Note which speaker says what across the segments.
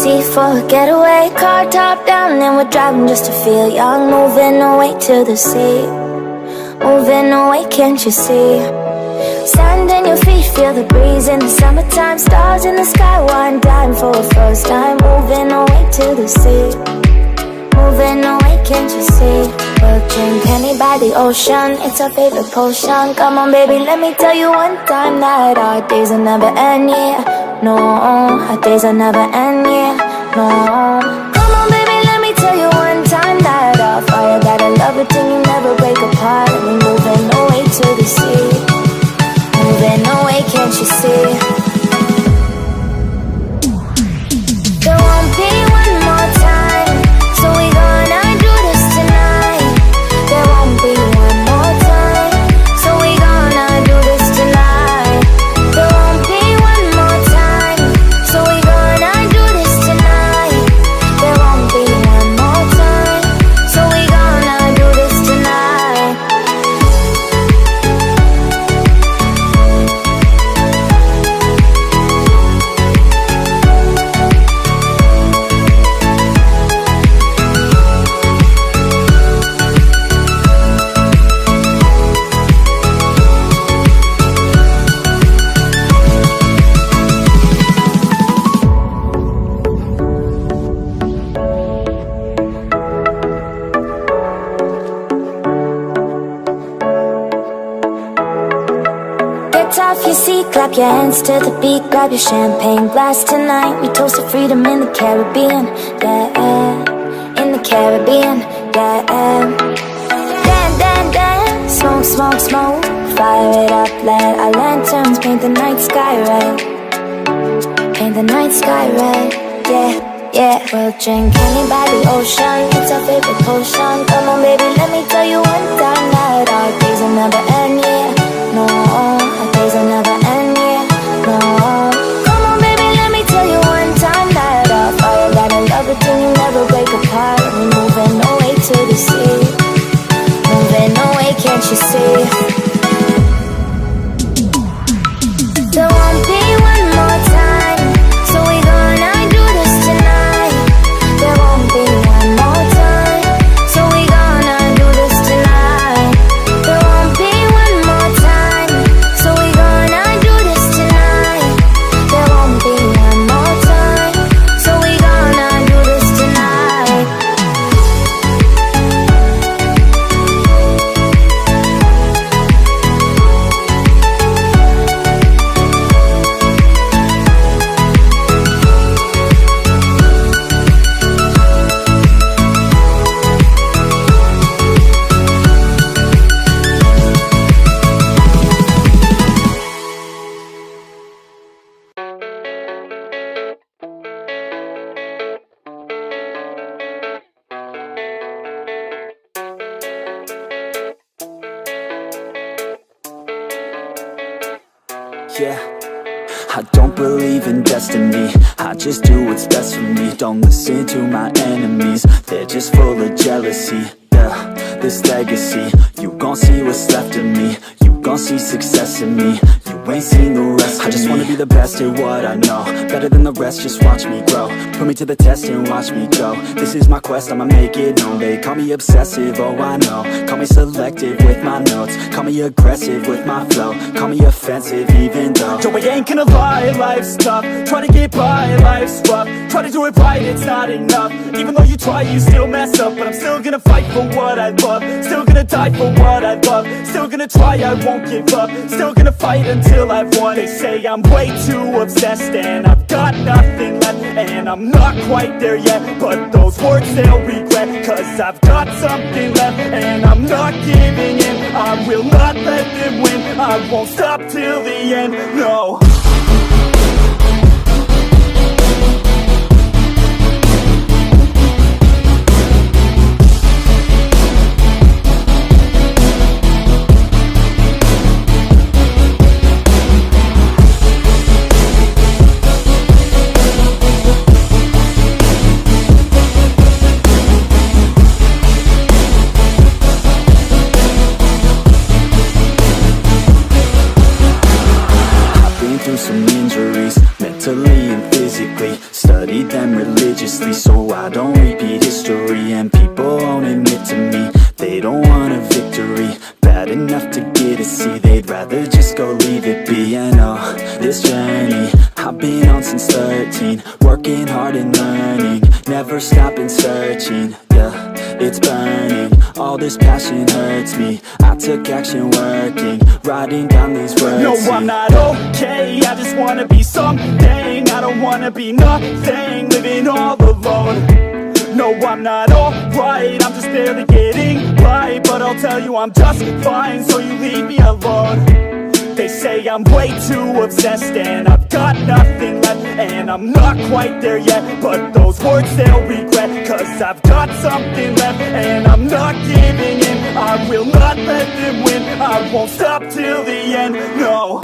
Speaker 1: easy for a getaway. Car top down and we're driving just to feel young. Moving away to the sea, moving away, can't you see? Sand in your feet, feel the breeze in the summertime. Stars in the sky, one time for a first time. Moving away to the sea, moving away, can't you see? We'll drink honey by the ocean, it's our favorite potion. Come on baby, let me tell you one time that our days will never end, yeah. No, our days will never end, yeah. No. Come on baby, let me tell you one time that our fire got a love it till you never break apart. And we're moving away to the sea, moving away, can't you see? There won't be one more time, so we gonna do this tonight. There won't be one more time, so we gonna do this tonight. There won't be one more time, so we gonna do this tonight. There won't be one more time, so we gonna do this tonight. Get off your seat, clap your hands to the beat. Grab your champagne glass tonight. We toast to freedom in the Caribbean, yeah. In the Caribbean, yeah. Dance, dance, dance. Smoke, smoke, smoke. Fire it up, let our lanterns paint the night sky red. Paint the night sky red, yeah, yeah. We'll drink honey by the ocean, it's our favorite potion. Come on baby, let me tell you one time that our days will never end, yeah. No, our days will never end, yeah. No. Come on baby, let me tell you one time that our fire got a love it till you never break apart. And we're moving away to the sea, moving away, can't you see? There won't be one more time, so we gonna do this tonight. There won't be one more time, so we gonna do this tonight. There won't be one more time, so we gonna do this tonight. There won't be one more time, so we gonna do this tonight.
Speaker 2: Yeah, I don't believe in destiny, I just do what's best for me. Don't listen to my enemies, they're just full of jealousy. Yeah, this legacy, you gon' see what's left of me. You gon' see success in me, you ain't seen the rest of me. I just wanna be the best at what I know, better than the rest, just watch me grow. Put me to the test and watch me go. This is my quest, I'ma make it known. They call me obsessive, oh I know. Call me selective with my notes, call me aggressive with my flow. Call me offensive even though Joe, I ain't gonna lie, life's tough. Try to get by, life's rough. Try to do it right, it's not enough. Even though you try, you still mess up. But I'm still gonna fight for what I love, still gonna die for what I love. Still gonna try, I won't give up. Still gonna fight until I've won. They say I'm way too obsessed and I've got nothing left, and I'm not quite there yet, but those words they'll regret. Cause I've got something left and I'm not giving in. I will not let them win, I won't stop till the end, no. so I don't repeat history. And people won't admit to me they don't want a victory bad enough to get a C. They'd rather just go leave it be. I know this journey I've been on since 13, working hard and learning, never stopping searching. Yeah, it's burning, all this passion hurts me. I took action working, writing down these words. No, I'm not okay, I just wanna be something. I don't wanna be nothing, living all alone. No, I'm not alright, I'm just barely getting by. But I'll tell you I'm just fine, so you leave me alone. They say I'm way too obsessed and I've got nothing left, and I'm not quite there yet, but those words they'll regret, cause I've got something left and I'm not giving in. I will not let them win, I won't stop till the end, no.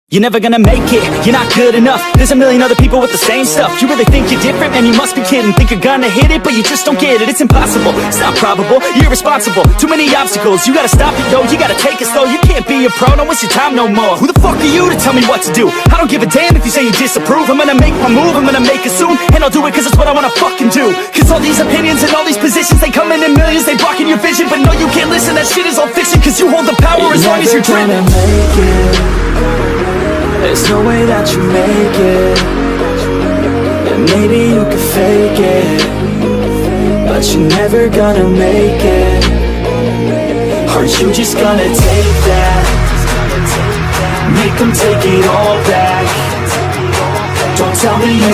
Speaker 2: You're never gonna make it, you're not good enough. There's a million other people with the same stuff. You really think you're different? Man, you must be kidding. Think you're gonna hit it, but you just don't get it. It's impossible, it's not probable, you're irresponsible. Too many obstacles, you gotta stop it, yo. You gotta take it slow, you can't be a pro. Don't waste your time no more. Who the fuck are you to tell me what to do? I don't give a damn if you say you disapprove. I'm gonna make my move, I'm gonna make it soon. And I'll do it cause it's what I wanna fucking do. Cause all these opinions and all these positions, they come in millions, they blocking your vision. But no, you can't listen, that shit is all fiction. Cause you hold the power as long as you're dreaming.
Speaker 3: There's no way that you make it. And maybe you could fake it, but you're never gonna make it. Aren't you just gonna take that? Make them take it all back. Don't tell me